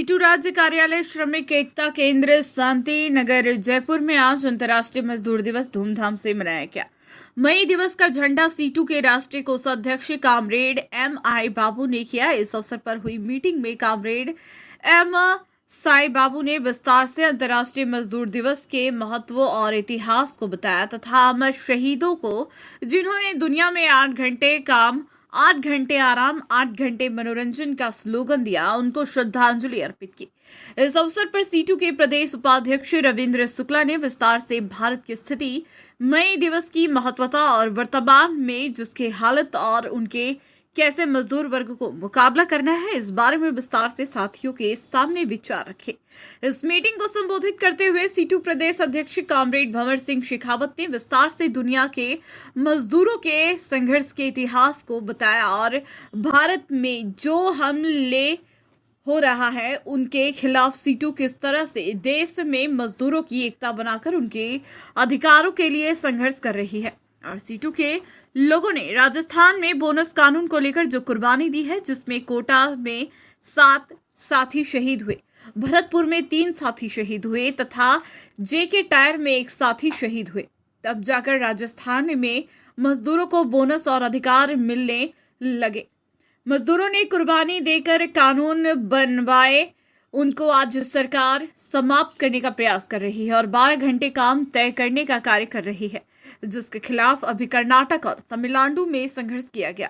Situ राज्य कार्यालय श्रमिक एकता केंद्र शांति नगर जयपुर में आज अंतर्राष्ट्रीय मजदूर दिवस धूमधाम से मनाया गया। मई दिवस का झंडा सीटू के राष्ट्रीय कोषाध्यक्ष कामरेड M.I. बाबू ने किया। इस अवसर पर हुई मीटिंग में कामरेड M. साई बाबू ने विस्तार से अंतर्राष्ट्रीय मजदूर दिवस के महत्व और इतिहास को बताया तथा अमर शहीदों को, जिन्होंने दुनिया में 8 घंटे काम 8 घंटे आराम 8 घंटे मनोरंजन का स्लोगन दिया, उनको श्रद्धांजलि अर्पित की। इस अवसर पर सीटू के प्रदेश उपाध्यक्ष रविंद्र शुक्ला ने विस्तार से भारत की स्थिति, मई दिवस की महत्वता और वर्तमान में जिसके हालत और उनके कैसे मजदूर वर्ग को मुकाबला करना है, इस बारे में विस्तार से साथियों के सामने विचार रखे। इस मीटिंग को संबोधित करते हुए सीटू प्रदेश अध्यक्ष कामरेड भंवर सिंह शेखावत ने विस्तार से दुनिया के मजदूरों के संघर्ष के इतिहास को बताया और भारत में जो हमले हो रहा है उनके खिलाफ सीटू किस तरह से देश में मजदूरों की एकता बनाकर उनके अधिकारों के लिए संघर्ष कर रही है और सीटू के लोगों ने राजस्थान में बोनस कानून को लेकर जो कुर्बानी दी है, जिसमें कोटा में 7 साथी शहीद हुए, भरतपुर में 3 साथी शहीद हुए तथा JK टायर में 1 साथी शहीद हुए, तब जाकर राजस्थान में मजदूरों को बोनस और अधिकार मिलने लगे। मजदूरों ने कुर्बानी देकर कानून बनवाए, उनको आज सरकार समाप्त करने का प्रयास कर रही है और 12 घंटे काम तय करने का कार्य कर रही है, जिसके खिलाफ अभी कर्नाटक और तमिलनाडु में संघर्ष किया गया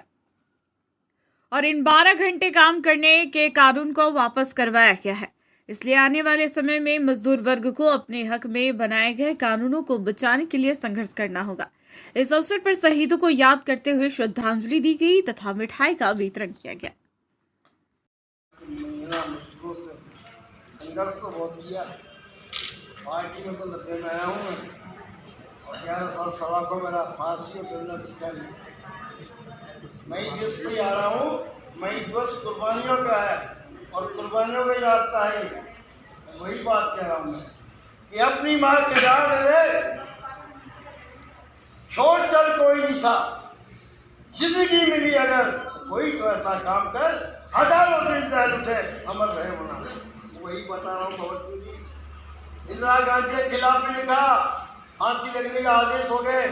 और इन 12 घंटे काम करने के कानून को वापस करवाया गया है। इसलिए आने वाले समय में मजदूर वर्ग को अपने हक में बनाए गए कानूनों को बचाने के लिए संघर्ष करना होगा। इस अवसर पर शहीदों को याद करते हुए श्रद्धांजलि दी गई तथा मिठाई का वितरण किया गया। संघर्ष तो बहुत किया, पार्टी में तो 90 में आया हूँ और 11 साल सवा को मेरा फांसी को करना सीखा नहीं। मैं दिवस पे आ रहा हूँ, मैं दिवस कुर्बानियों का है और कुर्बानियों का ही रास्ता है। वही बात कह रहा हूँ मैं कि अपनी माँ के डाल रहे छोड़ चल कोई निशा, जिंदगी मिली अगर कोई तो ऐसा काम कर, हजारों दिन चैन उठे अमर रहे होना। वही बता रहा हूँ भगवती जी। इंदिरा गांधी के खिलाफ भी लिखा, फांसी लगने का आदेश हो गए,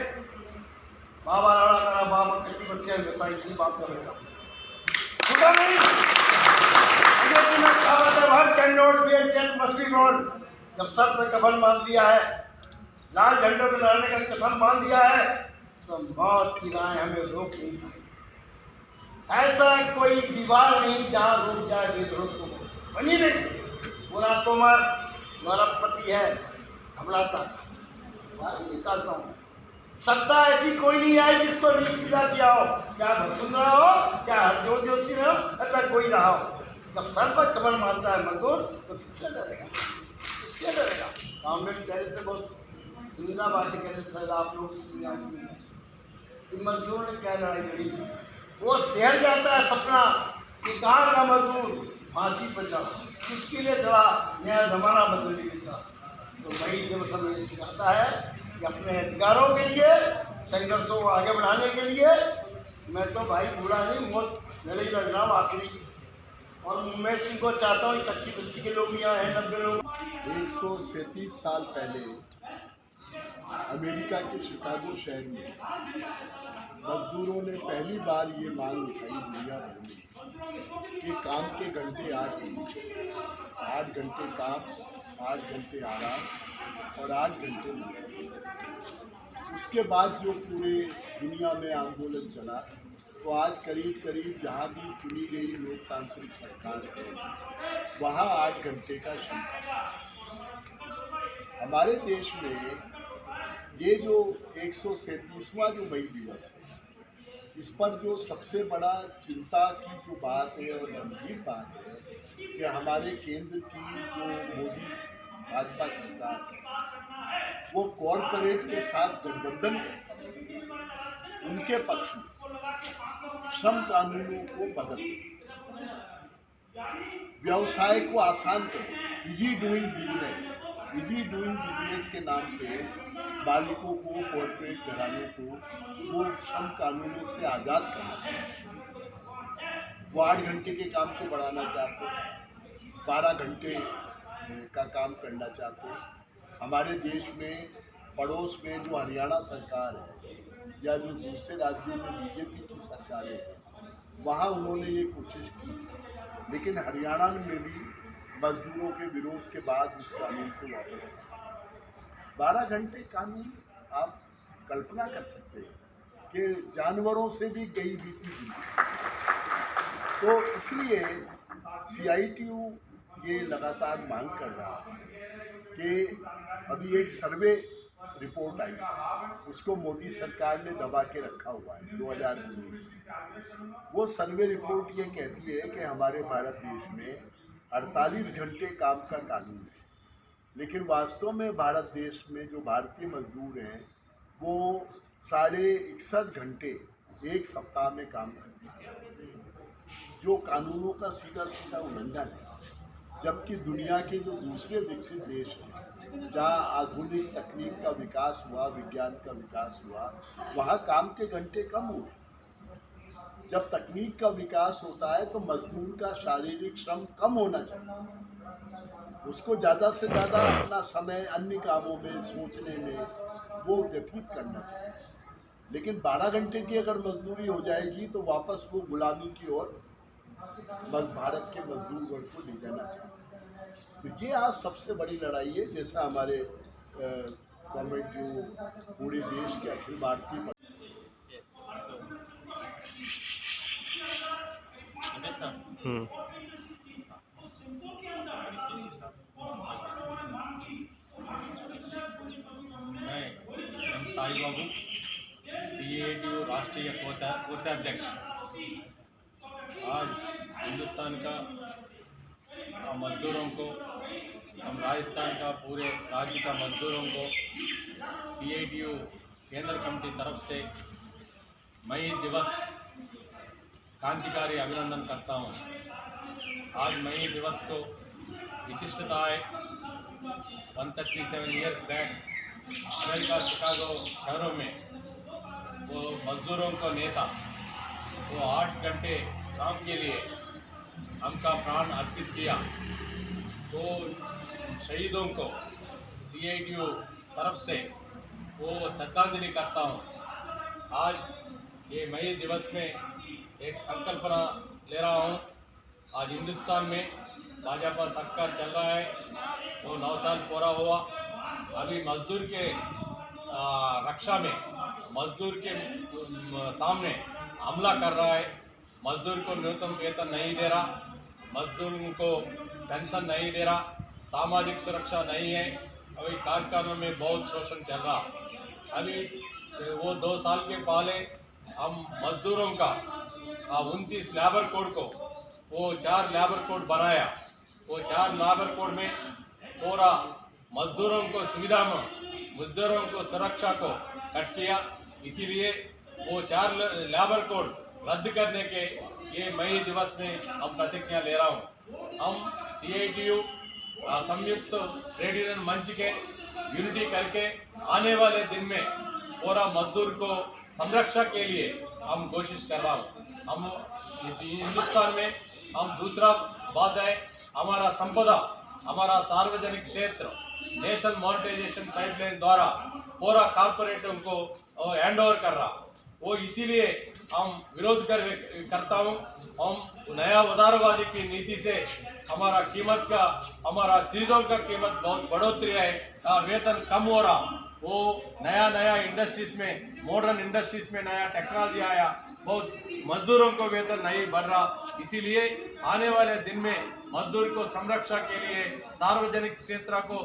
बाबा लड़ा करा बाबा कटी बच्चे हमेशा इसी बात का बेटा छूटा नहीं। जब सर पे कफन बांध दिया है, लाल झंडों पे लड़ने का कसम बांध दिया है, तो मौत की राह हमें रोक नहीं पाई। ऐसा कोई दीवार नहीं जहाँ रोक जाए विद्रोह को, बनी नहीं। पूरा तोमर हमारा पति है, हमला था निकालता हूँ। सत्ता ऐसी कोई नहीं आई जिसको नीच सीधा किया हो, क्या वसुंधरा हो, क्या हरजोत जोशी हो, ऐसा कोई रहा हो। जब सर पर कमर मारता है मजदूर तो किससे डरेगा, किससे डरेगा। कांग्रेस कह रहे थे, बहुत सुंदर बातें कह रहे थे, आप लोग मजदूर ने क्या लड़ाई लड़ी। वो शहर जाता है सपना कि कहाँ का मजदूर फांसी पर चढ़ा, किसके लिए चढ़ा, नया जमाना बदलने के लिए। तो वही दिवस हमें सिखाता है कि अपने अधिकारों के लिए संघर्षों को आगे बढ़ाने के लिए मैं तो भाई बूढ़ा नहीं, बहुत लड़ाई लड़ रहा हूँ आखिरी। और मैं इनको चाहता हूँ, कच्ची बस्ती के लोग यहाँ हैं, 90 लोग। 137 साल पहले अमेरिका के शिकागो शहर में मजदूरों ने पहली बार ये मांग उठाई दुनिया भर में कि काम के घंटे 8 घंटे, 8 घंटे काम 8 घंटे आराम और 8 घंटे मनोरंजन। उसके बाद जो पूरे दुनिया में आंदोलन चला, तो आज करीब करीब जहाँ भी चुनी गई लोकतांत्रिक सरकार है वहाँ 8 घंटे का श्रम। हमारे देश में ये जो 137वां जो मई दिवस है, इस पर जो सबसे बड़ा चिंता की जो बात है और गंभीर बात है कि हमारे केंद्र की जो मोदी भाजपा सरकार है, वो कॉरपोरेट के साथ गठबंधन कर उनके पक्ष में श्रम कानूनों को बदल, व्यवसाय को आसान करो, इजी डूइंग बिजनेस के नाम पे मालिकों को, कॉर्पोरेट घरानों को वो श्रम कानूनों से आज़ाद करना चाहते हैं। वो 8 घंटे के काम को बढ़ाना चाहते हैं। 12 घंटे का काम करना चाहते हैं। हमारे देश में पड़ोस में जो हरियाणा सरकार है या जो दूसरे राज्यों में बीजेपी की सरकारें हैं, वहाँ उन्होंने ये कोशिश की, लेकिन हरियाणा में भी मजदूरों के विरोध के बाद उस कानून को वापस लिया। 12 घंटे कानून, आप कल्पना कर सकते हैं कि जानवरों से भी गई बीती जिंदगी। तो इसलिए CITU ये लगातार मांग कर रहा है कि अभी एक सर्वे रिपोर्ट आई, उसको मोदी सरकार ने दबा के रखा हुआ है 2019 में। वो सर्वे रिपोर्ट ये कहती है कि हमारे भारत देश में 48 घंटे काम का कानून है, लेकिन वास्तव में भारत देश में जो भारतीय मजदूर हैं वो 61.5 घंटे एक सप्ताह में काम करते हैं, जो कानूनों का सीधा सीधा उल्लंघन है। जबकि दुनिया के जो दूसरे विकसित देश हैं, जहाँ आधुनिक तकनीक का विकास हुआ, विज्ञान का विकास हुआ, वहाँ काम के घंटे कम हुए। जब तकनीक का विकास होता है तो मजदूर का शारीरिक श्रम कम होना चाहिए, उसको ज़्यादा से ज़्यादा अपना समय अन्य कामों में, सोचने में वो व्यतीत करना चाहिए। लेकिन 12 घंटे की अगर मजदूरी हो जाएगी तो वापस वो गुलामी की ओर भारत के मजदूर वर्ग को ले जाना चाहिए। तो ये आज सबसे बड़ी लड़ाई है, जैसा हमारे गवर्नमेंट जो पूरे देश के अखिल भारतीय मैं एम साई बाबू, CITU राष्ट्रीय कोषाध्यक्ष। आज हिंदुस्तान का मजदूरों को, हम राजस्थान का पूरे राज्य का मजदूरों को CITU केंद्र कमेटी तरफ से मई दिवस क्रांतिकारी अभिनंदन करता हूँ। आज मई दिवस को विशिष्टता है। 137 ईयर्स बैक अमेरिका शिकागो शहरों में वो मजदूरों को नेता वो 8 घंटे काम के लिए हमका प्राण अर्पित किया। तो शहीदों को CITU तरफ से वो श्रद्धांजलि करता हूँ। आज ये मई दिवस में एक संकल्पना ले रहा हूँ। आज हिंदुस्तान में भाजपा सरकार चल रहा है, वो 9 साल पूरा हुआ। अभी मजदूर के रक्षा में मजदूर के सामने हमला कर रहा है। मजदूर को न्यूनतम वेतन नहीं दे रहा, मजदूरों को पेंशन नहीं दे रहा, सामाजिक सुरक्षा नहीं है। अभी कारखानों में बहुत शोषण चल रहा। अभी वो 2 साल के पहले हम मजदूरों का 29 लेबर कोड को वो 4 लेबर कोड बनाया। वो 4 लेबर कोड में पूरा मजदूरों को सुविधा में, मजदूरों को सुरक्षा को कट किया। इसीलिए वो 4 लेबर कोड रद्द करने के ये मई दिवस में हम प्रतिज्ञा ले रहा हूँ। हम CITU संयुक्त ट्रेड यूनियन मंच के यूनिटी करके आने वाले दिन में पूरा मजदूर को संरक्षा के लिए हम कोशिश कर रहा हूँ। हम हिंदुस्तान में हम दूसरा बात है, हमारा संपदा, हमारा सार्वजनिक क्षेत्र नेशनल मोनेटाइजेशन पाइपलाइन द्वारा पूरा कॉर्पोरेटों को हैंड ओवर कर रहा। वो इसीलिए हम विरोध करता हूँ। हम नया उदारवादी की नीति से हमारा कीमत का, हमारा चीज़ों का कीमत बहुत बढ़ोतरी है, वेतन कम हो रहा। वो नया इंडस्ट्रीज में, मॉडर्न इंडस्ट्रीज में नया टेक्नोलॉजी आया, बहुत मजदूरों को वेतन नहीं बढ़ रहा। इसीलिए आने वाले दिन में मजदूर को संरक्षा के लिए सार्वजनिक क्षेत्र को